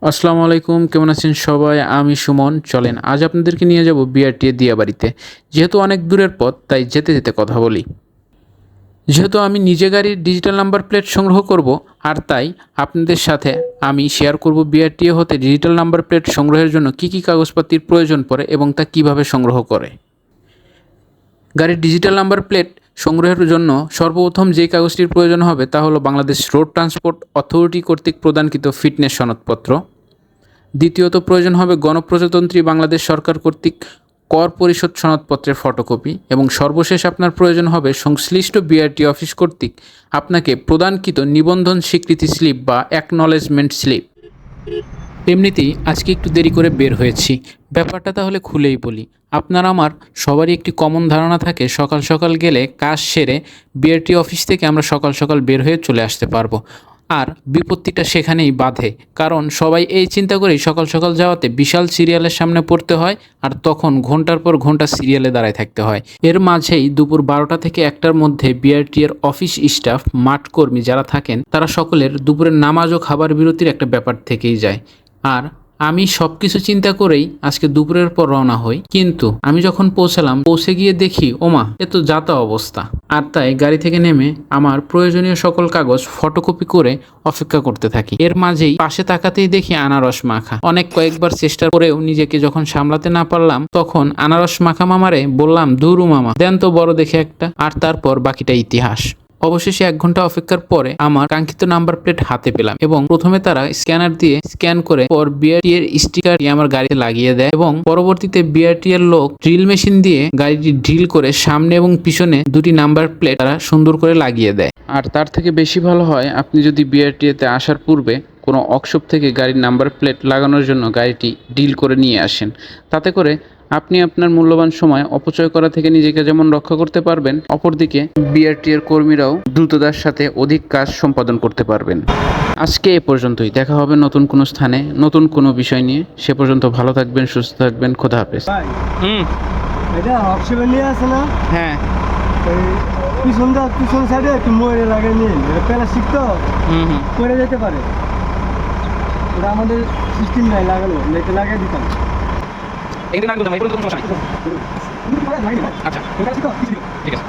আসসালামু আলাইকুম, কেমন আছেন সবাই? আমি সুমন। চলেন আজ আপনাদেরকে নিয়ে যাব বিআরটিএ দিয়াবাড়িতে। যেহেতু অনেক দূরের পথ তাই যেতে যেতে কথা বলি। যেহেতু আমি নিজে গাড়ির ডিজিটাল নাম্বার প্লেট সংগ্রহ করব, আর তাই আপনাদের সাথে আমি শেয়ার করব বিআরটিএ হতে ডিজিটাল নাম্বার প্লেট সংগ্রহের জন্য কী কী কাগজপত্রের প্রয়োজন পড়ে এবং তা কীভাবে সংগ্রহ করে। গাড়ির ডিজিটাল নাম্বার প্লেট সংগ্রহের জন্য সর্বপ্রথম যে কাগজটির প্রয়োজন হবে তা হলো বাংলাদেশ রোড ট্রান্সপোর্ট অথরিটি কর্তৃক প্রদানকৃত ফিটনেস সনদপত্র। দ্বিতীয়ত প্রয়োজন হবে গণপ্রজাতন্ত্রী বাংলাদেশ সরকার কর্তৃক কর পরিশোধ সনদপত্রের ফটোকপি, এবং সর্বশেষ আপনার প্রয়োজন হবে সংশ্লিষ্ট বিআরটি অফিস কর্তৃক আপনাকে প্রদানকৃত নিবন্ধন স্বীকৃতি স্লিপ বা অ্যাকনলেজমেন্ট স্লিপ। এমনিতেই আজকে একটু দেরি করে বের হয়েছি, ব্যাপারটা তাহলে খুলেই বলি। আপনার আমার সবারই একটি কমন ধারণা থাকে সকাল সকাল গেলে কাজ সেরে বিআরটি অফিস থেকে আমরা সকাল সকাল বের হয়ে চলে আসতে পারবো। আর বিপত্তিটা সেখানেই বাধে, কারণ সবাই এই চিন্তা করেই সকাল সকাল যাওয়াতে বিশাল সিরিয়ালের সামনে পড়তে হয়, আর তখন ঘন্টার পর ঘন্টা সিরিয়ালে দাঁড়ায় থাকতে হয়। এর মাঝেই দুপুর 12টা থেকে 1টার মধ্যে বিআরটি এর অফিস স্টাফ, মাঠকর্মী যারা থাকেন তারা সকলের দুপুরের নামাজ ও খাবার বিরতির একটা ব্যাপার থেকেই যায়। আর আমি সব কিছু চিন্তা করেই আজকে দুপুরের পর রওনা হই, কিন্তু আমি যখন পৌঁছে গিয়ে দেখি ওমা, এ তো যাতা অবস্থা। আর তাই গাড়ি থেকে নেমে আমার প্রয়োজনীয় সকল কাগজ ফটোকপি করে অপেক্ষা করতে থাকি। এর মাঝেই পাশে তাকাতেই দেখি আনারস মাখা। কয়েকবার চেষ্টা করেও নিজেকে যখন সামলাতে না পারলাম, তখন আনারস মাখা মামারে বললাম, ধুরু মামা, দেন তো বড় দেখে একটা। আর তারপর বাকিটা ইতিহাস। অবশেষে 1 ঘন্টা অপেক্ষার পরে আমার কাঙ্ক্ষিত নাম্বার প্লেট হাতে পেলাম, এবং প্রথমে তারা স্ক্যানার দিয়ে স্ক্যান করে পর বিআরটি এর স্টিকারটি আমার গাড়িতে লাগিয়ে দেয়, এবং পরবর্তীতে বিআরটি এর লোক ড্রিল মেশিন দিয়ে গাড়িটি ড্রিল করে সামনে এবং পিছনে দুটি নাম্বার প্লেট তারা সুন্দর করে লাগিয়ে দেয়। আর তার থেকে বেশি ভালো হয় আপনি যদি বিআরটি তে আসার পূর্বে কোনো ওয়ার্কশপ থেকে গাড়ির নাম্বার প্লেট লাগানোর জন্য গাড়িটি ডিল করে নিয়ে আসেন। তাতে করে আপনি আপনার মূল্যবান সময় অপচয় করা থেকে নিজেকে যেমন রক্ষা করতে পারবেন, অপরদিকে বিআরটি এর কর্মীরাও দ্রুততার সাথে অধিক কাজ সম্পাদন করতে পারবেন। আজকে এ পর্যন্তই। দেখা হবে নতুন কোনো স্থানে নতুন কোনো বিষয় নিয়ে। সে পর্যন্ত ভালো থাকবেন, সুস্থ থাকবেন। খোদা হাফেজ। এটা অক্সিজেন নিয়ে আছে না? হ্যাঁ। পিছন সাইডে একটু ময়ূরে লাগিয়ে নিন, এটা প্লাস্টিক তো পড়ে যেতে পারে। এটা আমাদের সিস্টেম নাই লাগানো, এটা লাগিয়ে দিতাম। আচ্ছা ঠিক আছে।